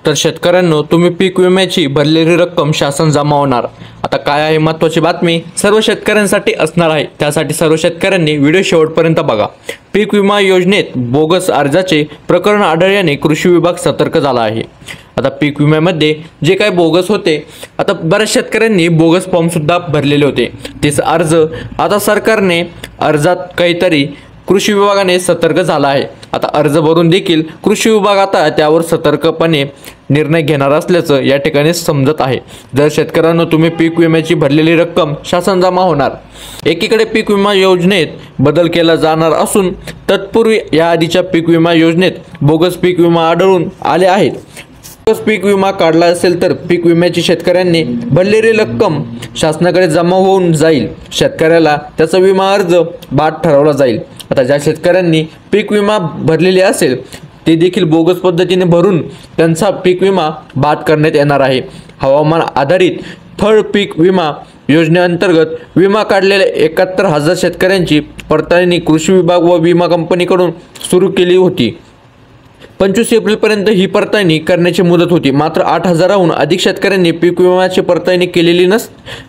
तर शेतकऱ्यांनो तुम्ही पीक विम्याची भरलेली रक्कम शासन जमा होणार। आता काय आहे महत्त्वाची बातमी सर्व शेतकऱ्यांसाठी असणार आहे, त्यासाठी सर्व शेतकऱ्यांनी व्हिडिओ शेवटपर्यंत बघा। पीक विमा योजनेत बोगस अर्जाचे प्रकरण आढळल्याने कृषी विभाग सतर्क झाला आहे। आता पीक विम्यामध्ये जे काही बोगस होते, आता बऱ्याच शेतकऱ्यांनी बोगस फॉर्म सुद्धा भरलेले होते, तेच अर्ज आता सरकारने अर्जात काहीतरी कृषी विभागाने सतर्क झाला आहे। आता अर्ज भरून देखील कृषी विभाग आता त्यावर सतर्कपणे निर्णय घेणार असल्याचं या ठिकाणी समजत आहे। जर शेतकऱ्यांनो तुम्ही पीक विम्याची भरलेली रक्कम शासन जमा होणार। एकीकडे पीक विमा योजनेत बदल केला जाणार असून तत्पूर्वी या आधीच्या पीक विमा योजनेत बोगस पीक विमा आढळून आले आहेत। बोगस पीक विमा काढला असेल तर पीक विम्याची शेतकऱ्यांनी भरलेली रक्कम शासनाकडे जमा होऊन जाईल। शेतकऱ्याला त्याचा विमा अर्ज बाद ठरवला जाईल। आता ज्या शेतकऱ्यांनी पीक विमा भरलेले असेल ते देखील बोगस पद्धतीने भरून त्यांचा पीक विमा बाद करण्यात येणार आहे। हवामान आधारित फळ पीक विमा योजनेअंतर्गत विमा काढलेल्या 71,000 शेतकऱ्यांची पडताळणी कृषी विभाग व विमा कंपनीकडून सुरू केली होती। 25 एप्रिलपर्यंत ही पडताळणी करण्याची मुदत होती, मात्र 8,000हून अधिक शेतकऱ्यांनी पीक विम्याची पडताळणी केलेली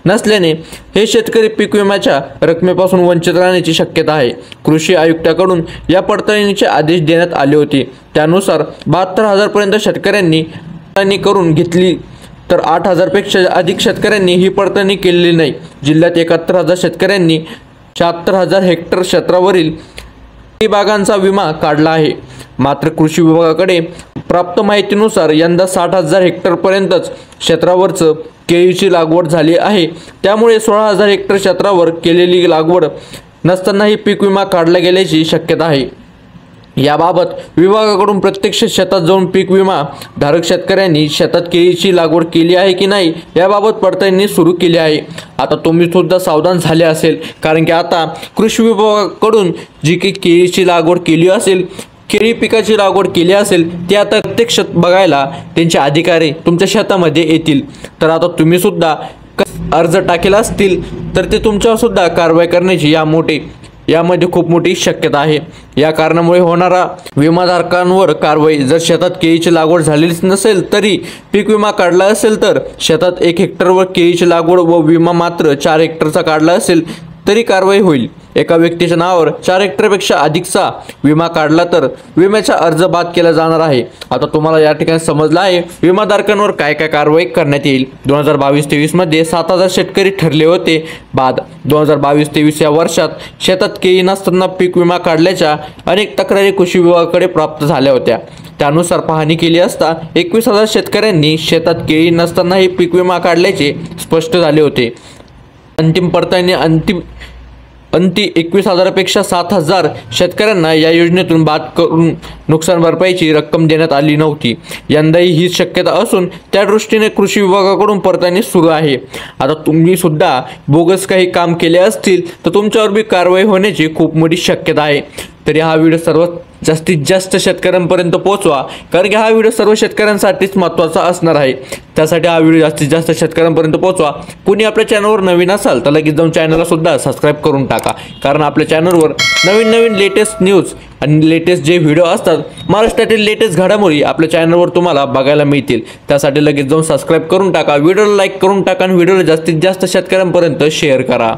नसल्याने हे शेतकरी पीक विम्याच्या रकमेपासून वंचित राहण्याची शक्यता आहे। कृषी आयुक्तांकडून या पडताळणीचे आदेश देण्यात आले होते, त्यानुसार 72,000 पर्यंत शेतकऱ्यांनी पडताळणी करून घेतली तर 8,000 पेक्षा अधिक शेतकऱ्यांनी ही पडताळणी केलेली नाही। जिल्ह्यात 71,000 शेतकऱ्यांनी 76,000 हेक्टर क्षेत्रावरील बागांचा विमा काढला आहे, मात्र कृषी विभागाकडे प्राप्त माहितीनुसार यंदा 60,000 हेक्टरपर्यंतच क्षेत्रावरच केळीची लागवड झाली आहे। त्यामुळे 16,000 हेक्टर क्षेत्रावर केलेली लागवड नसतानाही पीक विमा काढला गेल्याची शक्यता आहे। याबाबत विभागाकडून प्रत्यक्ष शेतात जाऊन पीक विमा धारक शेतकऱ्यांनी शेतात केळीची लागवड केली आहे की नाही याबाबत पडताळणी सुरू केली आहे। आता तुम्ही सुद्धा सावधान झाले असेल, कारण की आता कृषी विभागाकडून जी की केळीची लागवड केली असेल, केळी पिकाची लागवड केली असेल ते आता प्रत्यक्ष बघायला त्यांचे अधिकारी तुमच्या शेतामध्ये येतील। तर आता तुम्ही सुद्धा अर्ज टाकेला असतील तर ते तुमच्यावर सुद्धा कारवाई करण्याची यामध्ये खूप मोठी शक्यता आहे। या कारणामुळे होणारा विमाधारकांवर कारवाई, जर शेतात केळीची लागवड झालेलीच नसेल तरी पीक विमा काढला असेल तर शेतात 1 हेक्टरवर केळीची लागवड व विमा मात्र 4 हेक्टरचा काढला असेल तरी कारवाई होईल। एका व्यक्तीच्या नावावर 4 हेक्टरपेक्षा अधिकचा विमा काढला तर विम्याचा अर्ज बाद केला जाणार आहे। आता तुम्हाला या ठिकाणी समजलं आहे विमाधारकांवर काय काय कारवाई करण्यात येईल। 2022-23 मध्ये 7,000 शेतकरी ठरले होते बाद। 2022-23 या वर्षात शेतात केळी नसताना पीक विमा काढल्याच्या अनेक तक्रारी कृषी विभागाकडे प्राप्त झाल्या होत्या। त्यानुसार पाहणी केली असता 21,000 शेतकऱ्यांनी शेतात केळी नसतानाही पीक विमा काढल्याचे स्पष्ट झाले होते। अंतिम पडताळणी अंती 21,000पेक्षा 7,000 शेतकऱ्यांना या योजनेतून बाद करून नुकसान भरपाईची रक्कम देण्यात आली नव्हती। यंदाही हीच शक्यता असून त्या दृष्टीने कृषी विभागाकडून पडताळणी सुरू आहे। आता तुम्ही सुद्धा बोगस काही काम केले असतील तर तुमच्यावर बी कारवाई होण्याची खूप मोठी शक्यता आहे। तरी हा व्हिडिओ सर्वात जास्तीत जास्त शेतकऱ्यांपर्यंत पोहोचवा, कारण की हा व्हिडिओ सर्व शेतकऱ्यांसाठीच महत्त्वाचा असणार आहे। त्यासाठी हा व्हिडिओ जास्तीत जास्त शेतकऱ्यांपर्यंत पोहोचवा। कुणी आपल्या चॅनलवर नवीन असाल तर लगेच जाऊन चॅनलला सुद्धा सबस्क्राईब करून टाका, कारण आपल्या चॅनलवर नवीन लेटेस्ट न्यूज आणि लेटेस्ट जे व्हिडिओ असतात, महाराष्ट्रातील लेटेस्ट घडामोडी आपल्या चॅनलवर तुम्हाला बघायला मिळतील। त्यासाठी लगेच जाऊन सबस्क्राईब करून टाका, व्हिडिओला लाईक करून टाका आणि व्हिडिओला जास्तीत जास्त शेतकऱ्यांपर्यंत शेअर करा।